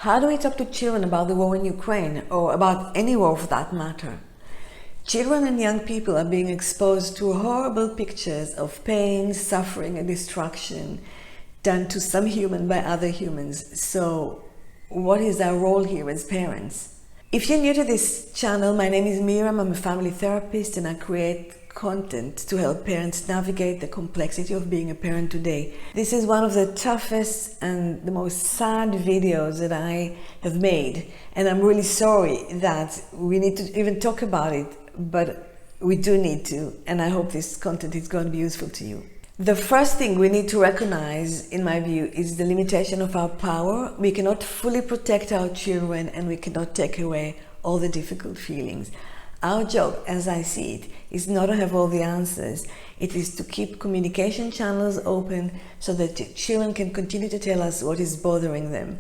How do we talk to children about the war in Ukraine, or about any war for that matter? Children and young people are being exposed to horrible pictures of pain, suffering, and destruction done to some human by other humans. So, what is our role here as parents? If you're new to this channel, my name is Miriam. I'm a family therapist and I create content to help parents navigate the complexity of being a parent today. This is one of the toughest and the most sad videos that I have made, and I'm really sorry that we need to even talk about it, but we do need to, and I hope this content is going to be useful to you. The first thing we need to recognize, in my view, is the limitation of our power. We cannot fully protect our children and we cannot take away all the difficult feelings. Our job, as I see it, is not to have all the answers. It is to keep communication channels open so that children can continue to tell us what is bothering them.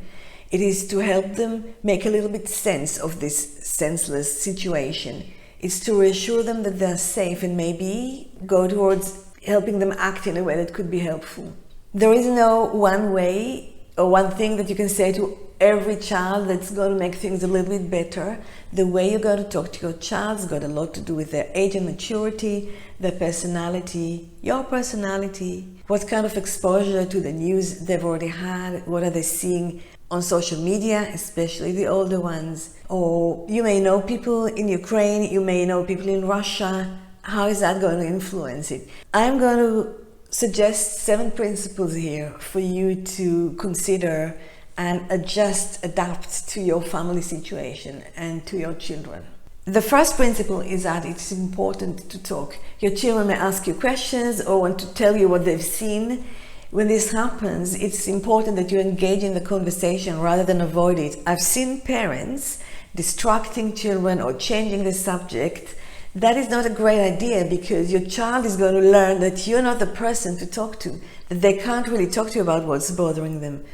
It is to help them make a little bit sense of this senseless situation. It's to reassure them that they're safe and maybe go towards helping them act in a way that could be helpful. There is no one way or one thing that you can say to every child that's going to make things a little bit better. The way you're going to talk to your child's got a lot to do with their age and maturity, their personality, your personality, what kind of exposure to the news they've already had, what are they seeing on social media, especially the older ones. Or you may know people in Ukraine, you may know people in Russia. How is that going to influence it? I'm going to suggest 7 principles here for you to consider and adapt to your family situation and to your children. The first principle is that it's important to talk. Your children may ask you questions or want to tell you what they've seen. When this happens, it's important that you engage in the conversation rather than avoid it. I've seen parents distracting children or changing the subject. That is not a great idea, because your child is going to learn that you're not the person to talk to, that they can't really talk to you about what's bothering them.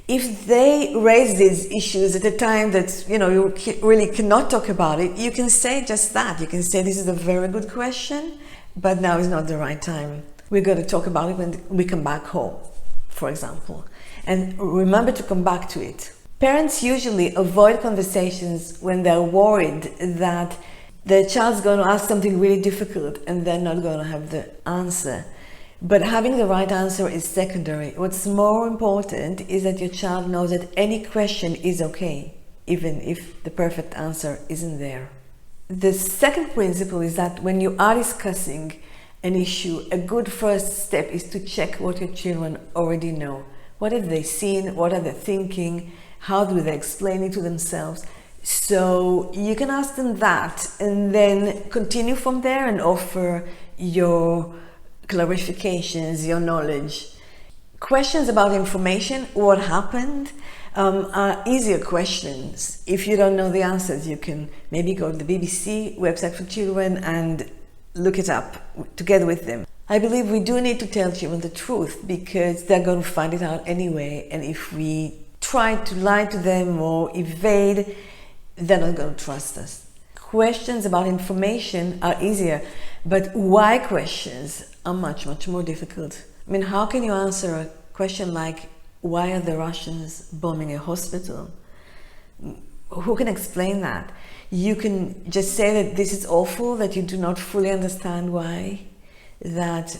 If they raise these issues at a time that you really cannot talk about it, you can say just that. You can say, this is a very good question, but now is not the right time. We're going to talk about it when we come back home, for example. And remember to come back to it. Parents usually avoid conversations when they're worried that their child's going to ask something really difficult and they're not going to have the answer. But having the right answer is secondary. What's more important is that your child knows that any question is okay, even if the perfect answer isn't there. The second principle is that when you are discussing an issue, a good first step is to check what your children already know. What have they seen? What are they thinking? How do they explain it to themselves? So you can ask them that and then continue from there and offer your clarifications, your knowledge. Questions about information, what happened, are easier questions. If you don't know the answers, you can maybe go to the BBC website for children and look it up together with them. I believe we do need to tell children the truth because they're going to find it out anyway, and if we try to lie to them or evade, they're not going to trust us. Questions about information are easier, but why questions are much, much more difficult. I mean, how can you answer a question like, why are the Russians bombing a hospital? Who can explain that? You can just say that this is awful, that you do not fully understand why, that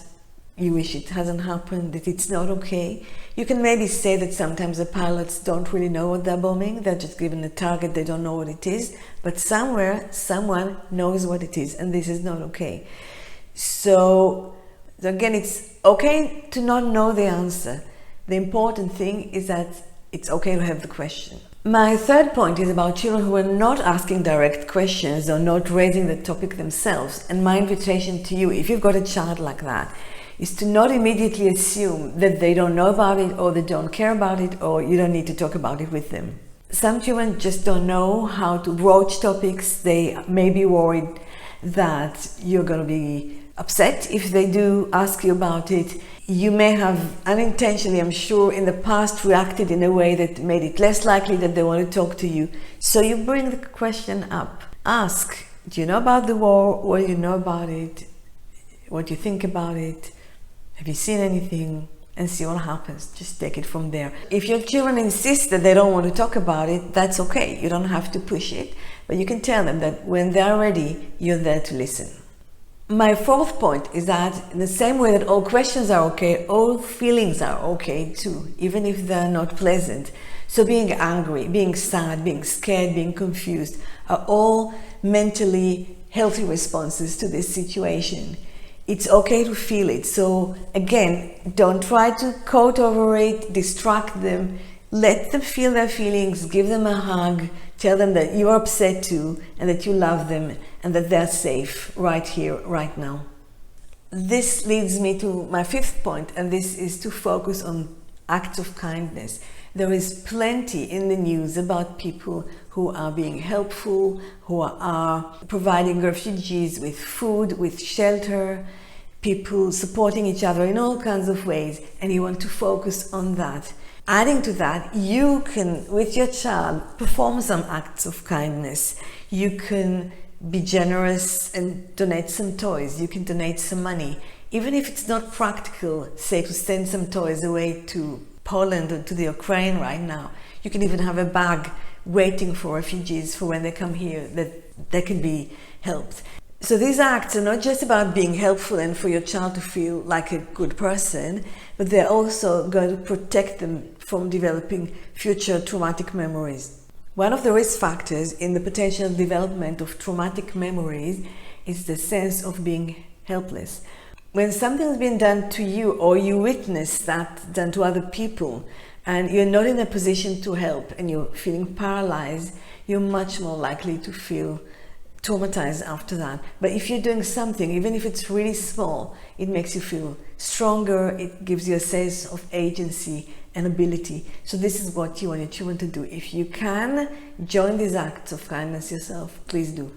you wish it hasn't happened, that it's not okay. You can maybe say that sometimes the pilots don't really know what they're bombing, they're just given a target, they don't know what it is, but somewhere, someone knows what it is, and this is not okay. So again, it's okay to not know the answer. The important thing is that it's okay to have the question. My third point is about children who are not asking direct questions or not raising the topic themselves. And my invitation to you, if you've got a child like that, is to not immediately assume that they don't know about it or they don't care about it or you don't need to talk about it with them. Some children just don't know how to broach topics. They may be worried that you're going to be upset if they do ask you about it. You may have unintentionally, I'm sure, in the past reacted in a way that made it less likely that they want to talk to you. So you bring the question up. Ask, do you know about the war? What do you know about it? What do you think about it? Have you seen anything? and see what happens. Just take it from there. If your children insist that they don't want to talk about it, that's okay. You don't have to push it, but you can tell them that when they're ready, you're there to listen. My fourth point is that in the same way that all questions are okay, all feelings are okay too, even if they're not pleasant. So being angry, being sad, being scared, being confused are all mentally healthy responses to this situation. It's okay to feel it. So again, don't try to coat over it, distract them. Let them feel their feelings, give them a hug, tell them that you're upset too and that you love them and that they're safe right here, right now. This leads me to my fifth point, and this is to focus on acts of kindness. There is plenty in the news about people who are being helpful, who are providing refugees with food, with shelter, people supporting each other in all kinds of ways, and you want to focus on that. Adding to that, you can, with your child, perform some acts of kindness. You can be generous and donate some toys. You can donate some money. Even if it's not practical, say to send some toys away to Poland or to the Ukraine right now. You can even have a bag waiting for refugees for when they come here, that they can be helped. So these acts are not just about being helpful and for your child to feel like a good person, but they're also going to protect them from developing future traumatic memories. One of the risk factors in the potential development of traumatic memories is the sense of being helpless. When something's been done to you, or you witness that done to other people, and you're not in a position to help and you're feeling paralyzed, you're much more likely to feel traumatized after that. But if you're doing something, even if it's really small, it makes you feel stronger, it gives you a sense of agency and ability. So this is what you want your children to do. If you can join these acts of kindness yourself, please do.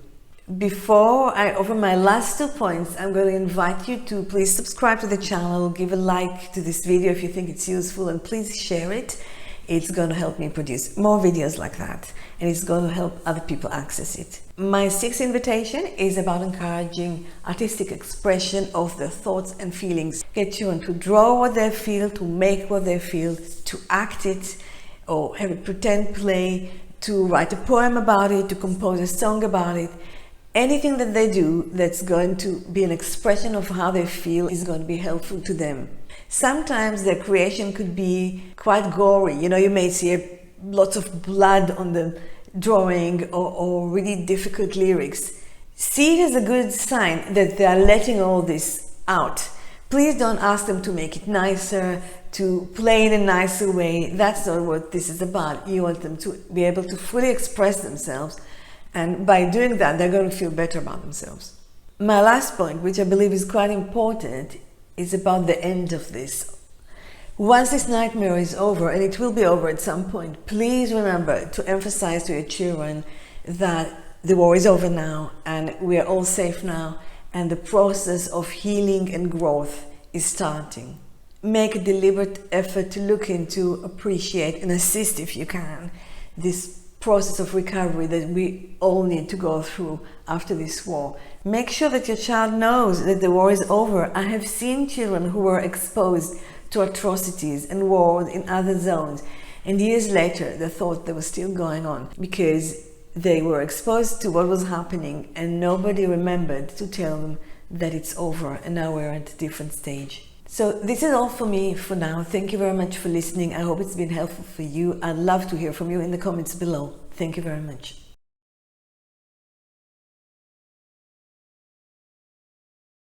Before I offer my last 2 points, I'm going to invite you to please subscribe to the channel, give a like to this video if you think it's useful, and please share it. It's going to help me produce more videos like that, and it's going to help other people access it. My sixth invitation is about encouraging artistic expression of their thoughts and feelings. Get children to draw what they feel, to make what they feel, to act it, or have a pretend play, to write a poem about it, to compose a song about it. Anything that they do that's going to be an expression of how they feel is going to be helpful to them. Sometimes their creation could be quite gory. You know, you may see lots of blood on the drawing, or really difficult lyrics. See it as a good sign that they are letting all this out. Please don't ask them to make it nicer, to play in a nicer way. That's not what this is about. You want them to be able to fully express themselves, and by doing that, they're going to feel better about themselves. My last point, which I believe is quite important, is about the end of this. Once this nightmare is over, and it will be over at some point, please remember to emphasize to your children that the war is over now, and we are all safe now, and the process of healing and growth is starting. Make a deliberate effort to look into, appreciate, and assist, if you can, this process of recovery that we all need to go through after this war. Make sure that your child knows that the war is over. I have seen children who were exposed to atrocities and wars in other zones, and years later they thought they were still going on because they were exposed to what was happening and nobody remembered to tell them that it's over and now we're at a different stage. So this is all for me for now. Thank you very much for listening. I hope it's been helpful for you. I'd love to hear from you in the comments below. Thank you very much.